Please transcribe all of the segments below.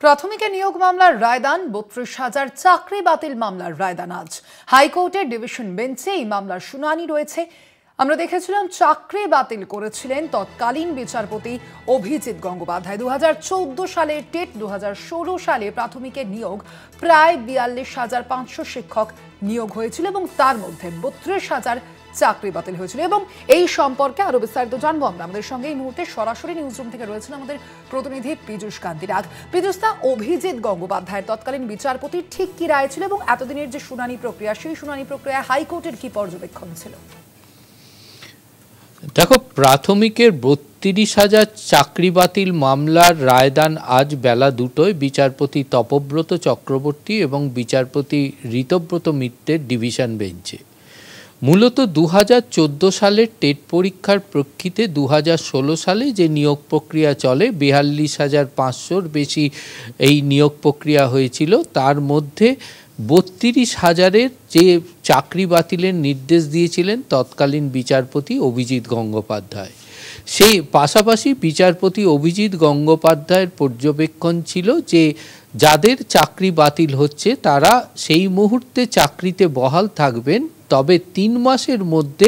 প্রাথমিকের নিয়োগ মামলার রায়দান ৩২,০০০ চাকরি বাতিল মামলার রায়দান আজ হাইকোর্টের ডিভিশন বেঞ্চে এই মামলার শুনানি রয়েছে। আমরা দেখেছিলাম চাকরি বাতিল করেছিলেন তৎকালীন বিচারপতি অভিজিৎ গঙ্গোপাধ্যায়। ২০১৪ সালে টেট, ২০১৬ সালে প্রাথমিকের নিয়োগ প্রায় ৪২,৫০০ শিক্ষক নিয়োগ হয়েছিল এবং তার মধ্যে ৩২,০০০ চাকরি বাতিল হয়েছিল। এবং এই সম্পর্কে আরো বিস্তারিত জানবো আমরা। আমাদের সঙ্গে এই মুহূর্তে সরাসরি নিউজরুম থেকে রয়েছেন আমাদের প্রতিনিধি পীযূষ কান্তি নাগ। পীযূষদা, অভিজিৎ গঙ্গোপাধ্যায়ের তৎকালীন বিচারপতির ঠিক কি রায় ছিল এবং এতদিনের যে শুনানি প্রক্রিয়া, সেই শুনানি প্রক্রিয়ায় হাইকোর্টের কি পর্যবেক্ষণ ছিল? দেখো, প্রাথমিকের ৩২,০০০ চাকরি বাতিল মামলার রায়দান আজ বেলা ২টোয় বিচারপতি তপব্রত চক্রবর্তী এবং বিচারপতি ঋতব্রত মিত্রের ডিভিশন বেঞ্চে। মূলত ২০১৪ সালের টেট পরীক্ষার প্রেক্ষিতে ২০১৬ সালে যে নিয়োগ প্রক্রিয়া চলে, ৪২,৫০০-র বেশি এই নিয়োগ প্রক্রিয়া হয়েছিল। তার মধ্যে ৩২,০০০-এর যে চাকরি বাতিলের নির্দেশ দিয়েছিলেন তৎকালীন বিচারপতি অভিজিৎ গঙ্গোপাধ্যায়। সেই পাশাপাশি বিচারপতি অভিজিৎ গঙ্গোপাধ্যায়ের পর্যবেক্ষণ ছিল যে যাদের চাকরি বাতিল হচ্ছে তারা সেই মুহূর্তে চাকরিতে বহাল থাকবেন, তবে ৩ মাসের মধ্যে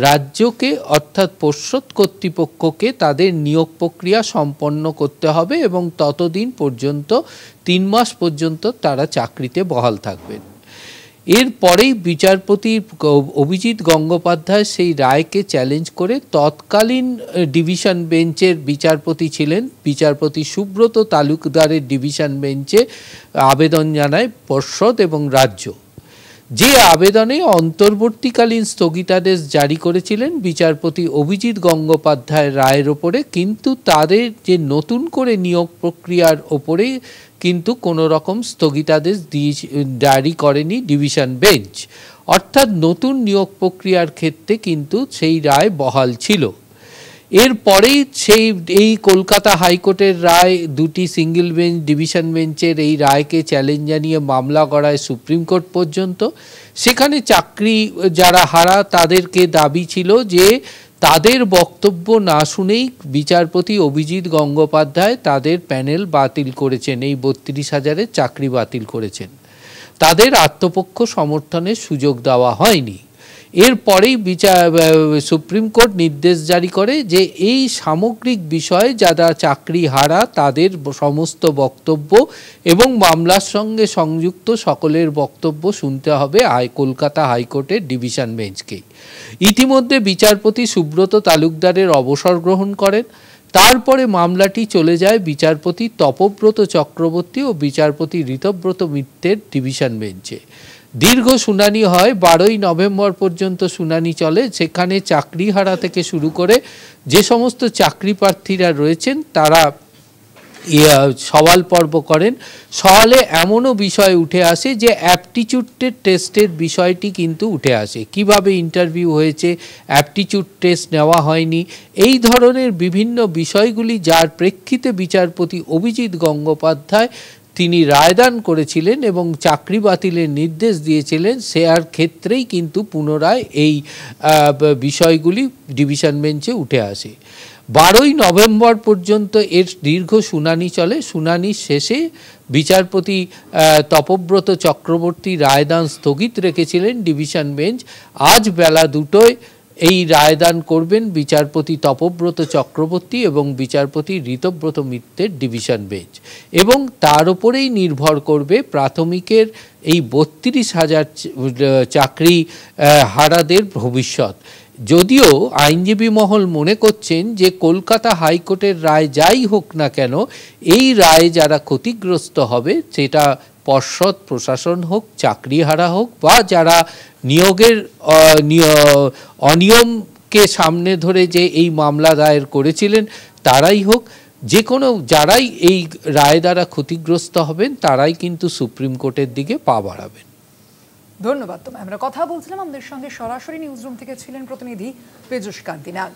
রাজ্যকে অর্থাৎ পর্ষদ কর্তৃপক্ষকে তাদের নিয়োগ প্রক্রিয়া সম্পন্ন করতে হবে এবং ততদিন পর্যন্ত ৩ মাস পর্যন্ত তারা চাকরিতে বহাল থাকবেন। এরপরেই বিচারপতি অভিজিৎ গঙ্গোপাধ্যায় সেই রায়কে চ্যালেঞ্জ করে তৎকালীন ডিভিশন বেঞ্চের বিচারপতি ছিলেন বিচারপতি সুব্রত তালুকদারের ডিভিশন বেঞ্চে আবেদন জানায় পর্ষদ এবং রাজ্য। যে আবেদনে অন্তর্বর্তীকালীন স্থগিতাদেশ জারি করেছিলেন বিচারপতি অভিজিৎ গঙ্গোপাধ্যায়ের রায়ের ওপরে, কিন্তু তাদের যে নতুন করে নিয়োগ প্রক্রিয়ার ওপরে কিন্তু কোনো রকম স্থগিতাদেশ জারি করেনি ডিভিশন বেঞ্চ। অর্থাৎ নতুন নিয়োগ প্রক্রিয়ার ক্ষেত্রে কিন্তু সেই রায় বহাল ছিল। এরপরেই এই কলকাতা হাইকোর্টের রায়, দুটি সিঙ্গেল বেঞ্চ ডিভিশন বেঞ্চের এই রায়কে চ্যালেঞ্জ জানিয়ে মামলা গড়ায় সুপ্রিম কোর্ট পর্যন্ত। সেখানে চাকরি যারা হারা তাদেরকে দাবি ছিল যে তাদের বক্তব্য না শুনেই বিচারপতি অভিজিৎ গঙ্গোপাধ্যায় তাদের প্যানেল বাতিল করেছেন, এই ৩২,০০০-এর চাকরি বাতিল করেছেন। তাদের আত্মপক্ষ সমর্থনের সুযোগ দেওয়া হয়নি। এরপরেই সুপ্রিম কোর্ট নির্দেশ জারি করে যে এই সামগ্রিক বিষয়ে যারা চাকরি হারা তাদের সমস্ত বক্তব্য এবং মামলার সঙ্গে সংযুক্ত সকলের বক্তব্য শুনতে হবে কলকাতা হাইকোর্টের ডিভিশন বেঞ্চকে। ইতিমধ্যে বিচারপতি সুব্রত তালুকদারের অবসর গ্রহণ করেন। তারপরে মামলাটি চলে যায় বিচারপতি তপব্রত চক্রবর্তী ও বিচারপতি ঋতব্রত মিত্রের ডিভিশন বেঞ্চে। দীর্ঘ শুনানি হয়, 12ই নভেম্বর পর্যন্ত শুনানি চলে। সেখানে চাকরিহারা থেকে শুরু করে যে সমস্ত চাকরি প্রার্থীরা রয়েছেন তারা সওয়াল পর্ব করেন। সওয়ালে এমনও বিষয় উঠে আসে যে অ্যাপটিটিউড টেস্টের বিষয়টি কিন্তু উঠে আসে, কিভাবে ইন্টারভিউ হয়েছে, অ্যাপটিটিউড টেস্ট নেওয়া হয়নি, এই ধরনের বিভিন্ন বিষয়গুলি যার প্রেক্ষিতে বিচারপতি অভিজিৎ গঙ্গোপাধ্যায় তিনি রায়দান করেছিলেন এবং চাকরি বাতিলের নির্দেশ দিয়েছিলেন। সেয়ার ক্ষেত্রেই কিন্তু পুনরায় এই বিষয়গুলি ডিভিশন বেঞ্চে উঠে আসে। 12ই নভেম্বর পর্যন্ত এর দীর্ঘ শুনানি চলে। শুনানির শেষে বিচারপতি তপব্রত চক্রবর্তী রায়দান স্থগিত রেখেছিলেন ডিভিশন বেঞ্চ। আজ বেলা 2টোয় এই রায়দান করবেন বিচারপতি তপব্রত চক্রবর্তী এবং বিচারপতি ঋতব্রত মিত্রের ডিভিশন বেঞ্চ, এবং তার উপরেই নির্ভর করবে প্রাথমিকের এই ৩২,০০০ চাকরি হারাদের ভবিষ্যৎ। যদিও আইনজীবী মহল মনে করছেন যে কলকাতা হাইকোর্টের রায় যাই হোক না কেন, এই রায়ে যারা ক্ষতিগ্রস্ত হবে সেটা পর্ষদ প্রশাসন হোক, চাকরিহারা হোক, বা যারা নিয়োগের অনিয়মকে সামনে ধরে যে এই মামলা দায়ের করেছিলেন তারাই হোক, যে কোনো যারাই এই রায় দ্বারা ক্ষতিগ্রস্ত হবেন তারাই কিন্তু সুপ্রিম কোর্টের দিকে পা বাড়াবেন। ধন্যবাদ তোমায়। আমরা কথা বলছিলাম, আমাদের সঙ্গে সরাসরি নিউজরুম থেকে ছিলেন প্রতিনিধি পীযূষ কান্তি নাগ।